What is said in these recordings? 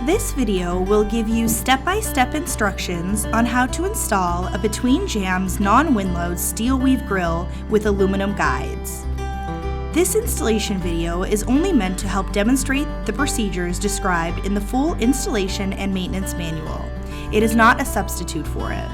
This video will give you step-by-step instructions on how to install a between jambs non-wind-load SteelWeave grille with aluminum guides. This installation video is only meant to help demonstrate the procedures described in the full installation and maintenance manual. It is not a substitute for it.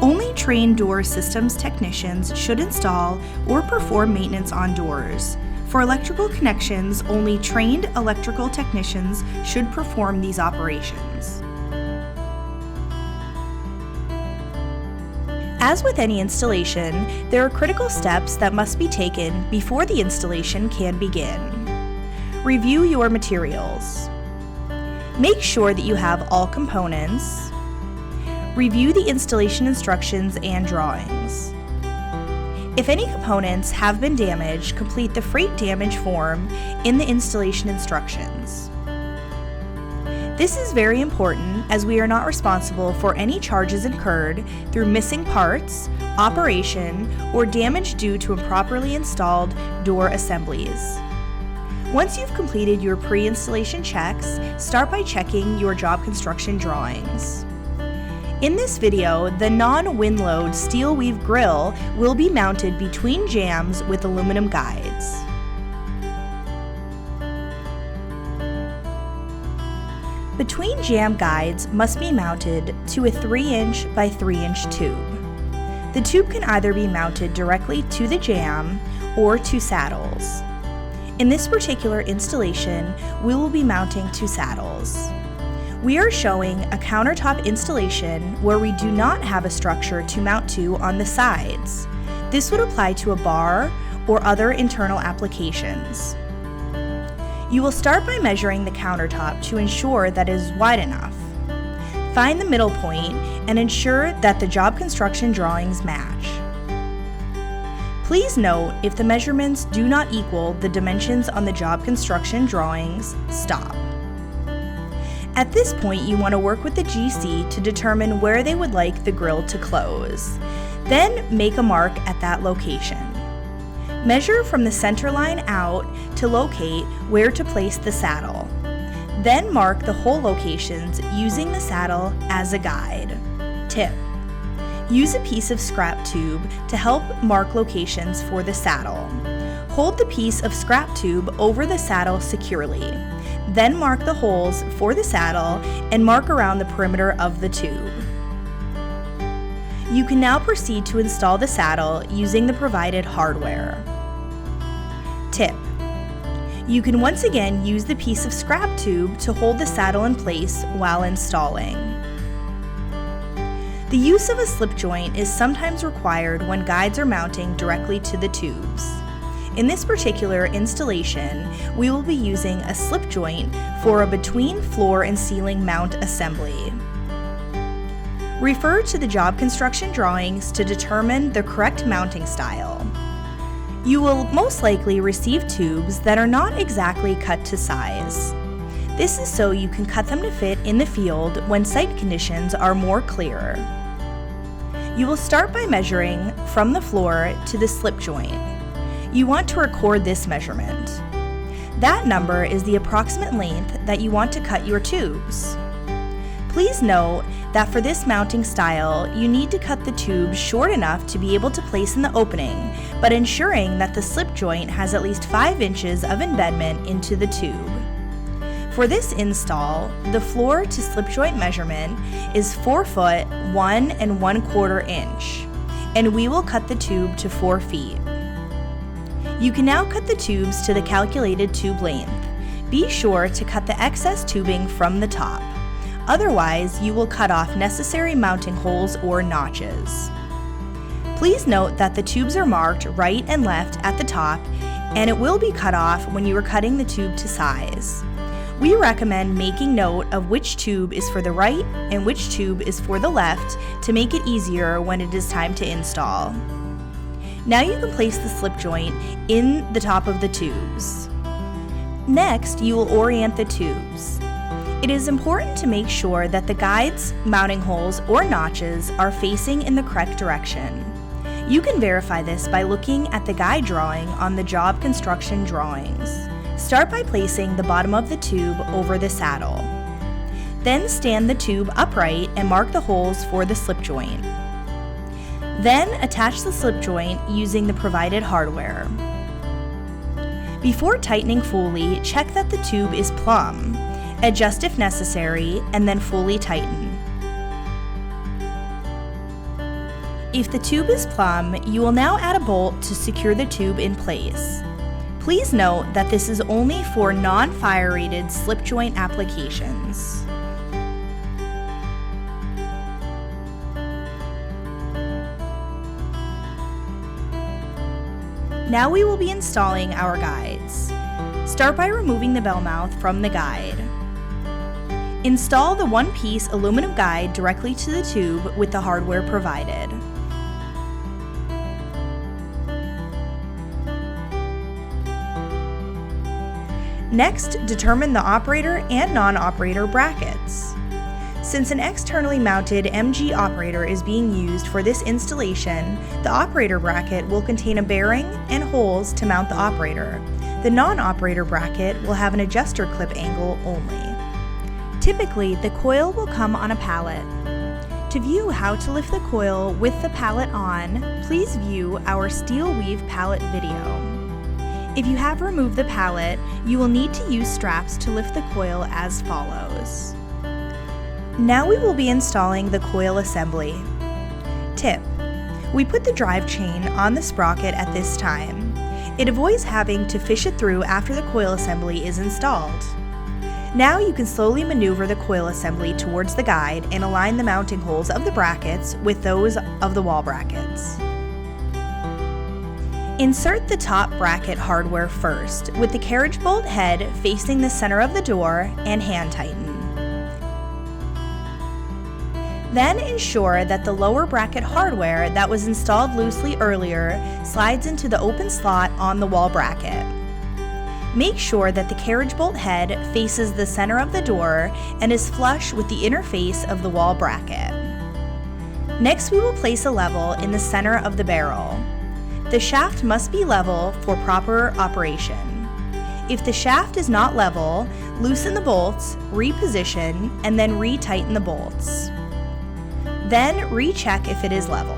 Only trained door systems technicians should install or perform maintenance on doors. For electrical connections, only trained electrical technicians should perform these operations. As with any installation, there are critical steps that must be taken before the installation can begin. Review your materials. Make sure that you have all components. Review the installation instructions and drawings. If any components have been damaged, complete the freight damage form in the installation instructions. This is very important as we are not responsible for any charges incurred through missing parts, operation, or damage due to improperly installed door assemblies. Once you've completed your pre-installation checks, start by checking your job construction drawings. In this video, the non-wind-load SteelWeave grille will be mounted between jambs with aluminum guides. Between jamb guides must be mounted to a 3-inch by 3-inch tube. The tube can either be mounted directly to the jamb or to saddles. In this particular installation, we will be mounting to saddles. We are showing a countertop installation where we do not have a structure to mount to on the sides. This would apply to a bar or other internal applications. You will start by measuring the countertop to ensure that it is wide enough. Find the middle point and ensure that the job construction drawings match. Please note, if the measurements do not equal the dimensions on the job construction drawings, stop. At this point, you want to work with the GC to determine where they would like the grille to close. Then make a mark at that location. Measure from the center line out to locate where to place the saddle. Then mark the hole locations using the saddle as a guide. Tip: use a piece of scrap tube to help mark locations for the saddle. Hold the piece of scrap tube over the saddle securely. Then mark the holes for the saddle and mark around the perimeter of the tube. You can now proceed to install the saddle using the provided hardware. Tip: you can once again use the piece of scrap tube to hold the saddle in place while installing. The use of a slip joint is sometimes required when guides are mounting directly to the tubes. In this particular installation, we will be using a slip joint for a between floor and ceiling mount assembly. Refer to the job construction drawings to determine the correct mounting style. You will most likely receive tubes that are not exactly cut to size. This is so you can cut them to fit in the field when site conditions are more clear. You will start by measuring from the floor to the slip joint. You want to record this measurement. That number is the approximate length that you want to cut your tubes. Please note that for this mounting style, you need to cut the tube short enough to be able to place in the opening, but ensuring that the slip joint has at least 5 inches of embedment into the tube. For this install, the floor to slip joint measurement is 4 foot 1 1/4 inch, and we will cut the tube to 4 feet. You can now cut the tubes to the calculated tube length. Be sure to cut the excess tubing from the top. Otherwise, you will cut off necessary mounting holes or notches. Please note that the tubes are marked right and left at the top, and it will be cut off when you are cutting the tube to size. We recommend making note of which tube is for the right and which tube is for the left to make it easier when it is time to install. Now you can place the slip joint in the top of the tubes. Next, you will orient the tubes. It is important to make sure that the guides, mounting holes, or notches are facing in the correct direction. You can verify this by looking at the guide drawing on the job construction drawings. Start by placing the bottom of the tube over the saddle. Then stand the tube upright and mark the holes for the slip joint. Then attach the slip joint using the provided hardware. Before tightening fully, check that the tube is plumb. Adjust if necessary, and then fully tighten. If the tube is plumb, you will now add a bolt to secure the tube in place. Please note that this is only for non-fire rated slip joint applications. Now we will be installing our guides. Start by removing the bell mouth from the guide. Install the one-piece aluminum guide directly to the tube with the hardware provided. Next, determine the operator and non-operator brackets. Since an externally mounted MG operator is being used for this installation, the operator bracket will contain a bearing and holes to mount the operator. The non-operator bracket will have an adjuster clip angle only. Typically, the coil will come on a pallet. To view how to lift the coil with the pallet on, please view our SteelWeave pallet video. If you have removed the pallet, you will need to use straps to lift the coil as follows. Now we will be installing the coil assembly. Tip: we put the drive chain on the sprocket at this time. It avoids having to fish it through after the coil assembly is installed. Now you can slowly maneuver the coil assembly towards the guide and align the mounting holes of the brackets with those of the wall brackets. Insert the top bracket hardware first, with the carriage bolt head facing the center of the door, and hand tighten. Then ensure that the lower bracket hardware that was installed loosely earlier slides into the open slot on the wall bracket. Make sure that the carriage bolt head faces the center of the door and is flush with the inner face of the wall bracket. Next, we will place a level in the center of the barrel. The shaft must be level for proper operation. If the shaft is not level, loosen the bolts, reposition, and then retighten the bolts. Then recheck if it is level.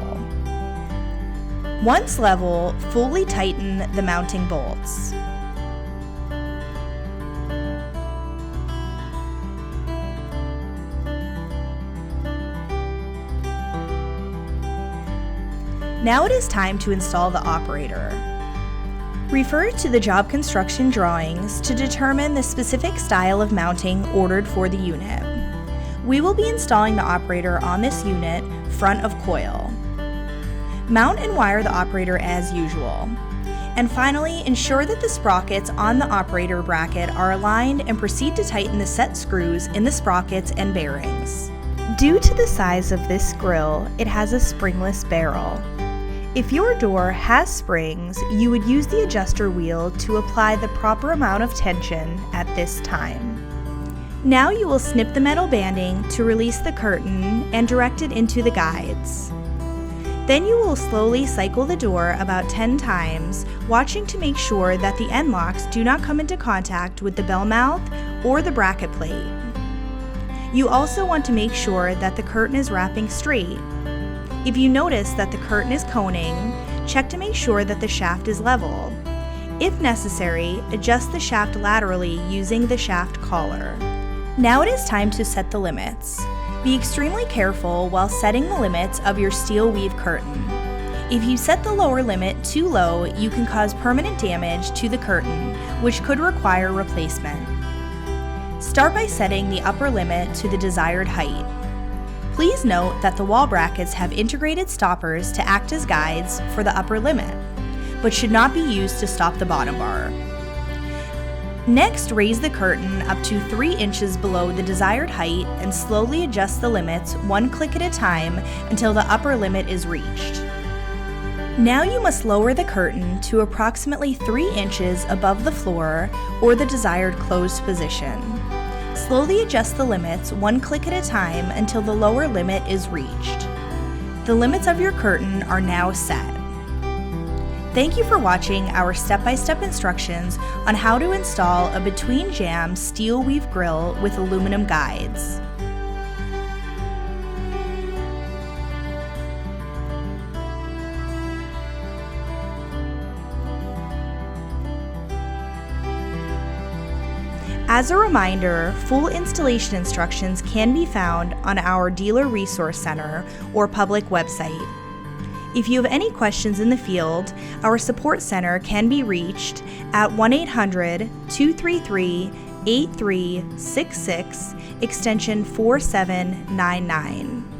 Once level, fully tighten the mounting bolts. Now it is time to install the operator. Refer to the job construction drawings to determine the specific style of mounting ordered for the unit. We will be installing the operator on this unit, front of coil. Mount and wire the operator as usual. And finally, ensure that the sprockets on the operator bracket are aligned and proceed to tighten the set screws in the sprockets and bearings. Due to the size of this grill, it has a springless barrel. If your door has springs, you would use the adjuster wheel to apply the proper amount of tension at this time. Now you will snip the metal banding to release the curtain and direct it into the guides. Then you will slowly cycle the door about 10 times, watching to make sure that the end locks do not come into contact with the bell mouth or the bracket plate. You also want to make sure that the curtain is wrapping straight. If you notice that the curtain is coning, check to make sure that the shaft is level. If necessary, adjust the shaft laterally using the shaft collar. Now it is time to set the limits. Be extremely careful while setting the limits of your SteelWeave curtain. If you set the lower limit too low, you can cause permanent damage to the curtain, which could require replacement. Start by setting the upper limit to the desired height. Please note that the wall brackets have integrated stoppers to act as guides for the upper limit, but should not be used to stop the bottom bar. Next, raise the curtain up to 3 inches below the desired height and slowly adjust the limits one click at a time until the upper limit is reached. Now you must lower the curtain to approximately 3 inches above the floor or the desired closed position. Slowly adjust the limits one click at a time until the lower limit is reached. The limits of your curtain are now set. Thank you for watching our step-by-step instructions on how to install a between Jambs SteelWeave grill with aluminum guides. As a reminder, full installation instructions can be found on our Dealer Resource Center or public website. If you have any questions in the field, our support center can be reached at 1-800-233-8366, extension 4799.